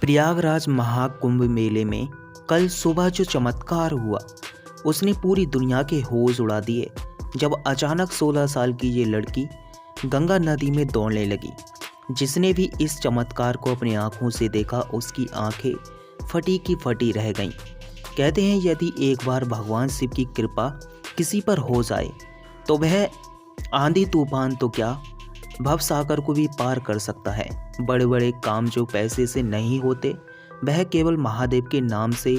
प्रयागराज महाकुंभ मेले में कल सुबह जो चमत्कार हुआ उसने पूरी दुनिया के होश उड़ा दिए। जब अचानक 16 साल की ये लड़की गंगा नदी में दौड़ने लगी। जिसने भी इस चमत्कार को अपनी आंखों से देखा उसकी आंखें फटी की फटी रह गईं। कहते हैं यदि एक बार भगवान शिव की कृपा किसी पर हो जाए तो वह आंधी तूफान तो क्या भव सागर को भी पार कर सकता है। बड़े बड़े काम जो पैसे से नहीं होते वह केवल महादेव के नाम से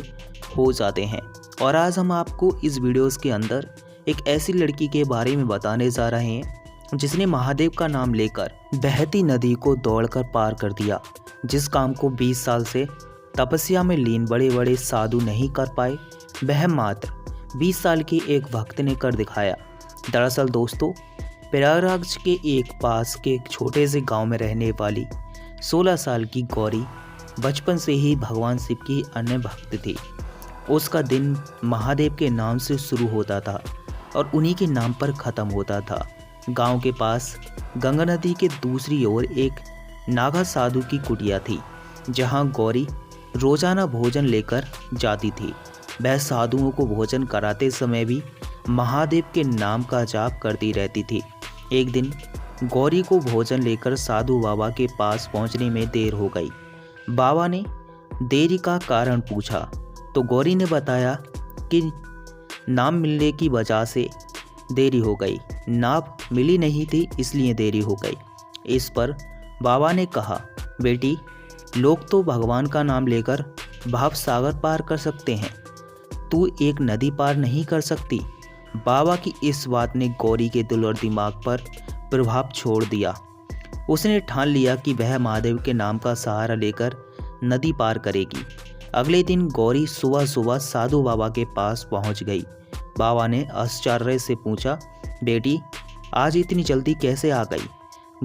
हो जाते हैं। और आज हम आपको इस वीडियोस के अंदर एक ऐसी लड़की के बारे में बताने जा रहे हैं जिसने महादेव का नाम लेकर बहती नदी को दौड़कर पार कर दिया। जिस काम को 20 साल से तपस्या में लीन बड़े बड़े साधु नहीं कर पाए वह मात्र 20 साल की एक भक्त ने कर दिखाया। दरअसल दोस्तों, प्रयागराज के एक पास के एक छोटे से गांव में रहने वाली 16 साल की गौरी बचपन से ही भगवान शिव की अन्य भक्त थी। उसका दिन महादेव के नाम से शुरू होता था और उन्हीं के नाम पर ख़त्म होता था। गांव के पास गंगा नदी के दूसरी ओर एक नागा साधु की कुटिया थी जहां गौरी रोजाना भोजन लेकर जाती थी। वह साधुओं को भोजन कराते समय भी महादेव के नाम का जाप करती रहती थी। एक दिन गौरी को भोजन लेकर साधु बाबा के पास पहुंचने में देर हो गई। बाबा ने देरी का कारण पूछा तो गौरी ने बताया कि नाम मिलने की वजह से देरी हो गई। नाव मिली नहीं थी इसलिए देरी हो गई। इस पर बाबा ने कहा, बेटी लोग तो भगवान का नाम लेकर भाव सागर पार कर सकते हैं, तू एक नदी पार नहीं कर सकती। बाबा की इस बात ने गौरी के दिल और दिमाग पर प्रभाव छोड़ दिया। उसने ठान लिया कि वह महादेव के नाम का सहारा लेकर नदी पार करेगी। अगले दिन गौरी सुबह सुबह साधु बाबा के पास पहुंच गई। बाबा ने आश्चर्य से पूछा, बेटी आज इतनी जल्दी कैसे आ गई?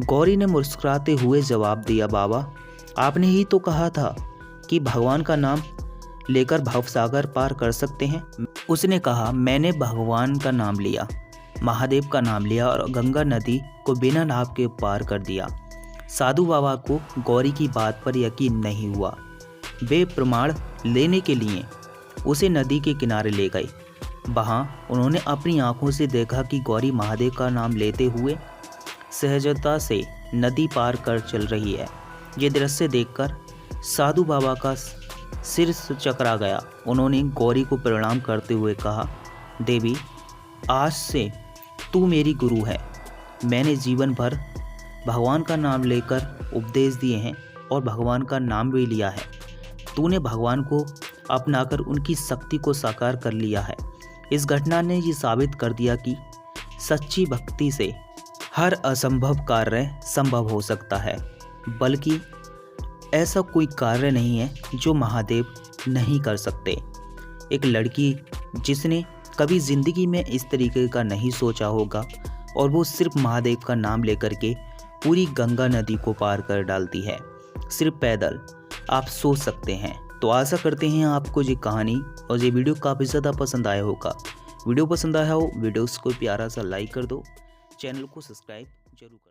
गौरी ने मुस्कुराते हुए जवाब दिया, बाबा आपने ही तो कहा था कि भगवान का नाम लेकर भवसागर पार कर सकते हैं। उसने कहा, मैंने भगवान का नाम लिया, महादेव का नाम लिया और गंगा नदी को बिना नाव के पार कर दिया। साधु बाबा को गौरी की बात पर यकीन नहीं हुआ। वे प्रमाण लेने के लिए उसे नदी के किनारे ले गए। वहाँ उन्होंने अपनी आंखों से देखा कि गौरी महादेव का नाम लेते हुए सहजता से नदी पार कर चल रही है। ये दृश्य देखकर साधु बाबा का सिर चकरा गया। उन्होंने गौरी को प्रणाम करते हुए कहा, देवी आज से तू मेरी गुरु है। मैंने जीवन भर भगवान का नाम लेकर उपदेश दिए हैं और भगवान का नाम भी लिया है। तूने भगवान को अपनाकर उनकी शक्ति को साकार कर लिया है। इस घटना ने ये साबित कर दिया कि सच्ची भक्ति से हर असंभव कार्य संभव हो सकता है, बल्कि ऐसा कोई कार्य नहीं है जो महादेव नहीं कर सकते। एक लड़की जिसने कभी ज़िंदगी में इस तरीके का नहीं सोचा होगा और वो सिर्फ महादेव का नाम लेकर के पूरी गंगा नदी को पार कर डालती है, सिर्फ पैदल। आप सोच सकते हैं। तो आशा करते हैं आपको ये कहानी और ये वीडियो काफ़ी ज़्यादा पसंद आया होगा। वीडियो पसंद आया हो वीडियोस को प्यारा सा लाइक कर दो, चैनल को सब्सक्राइब जरूर कर दो।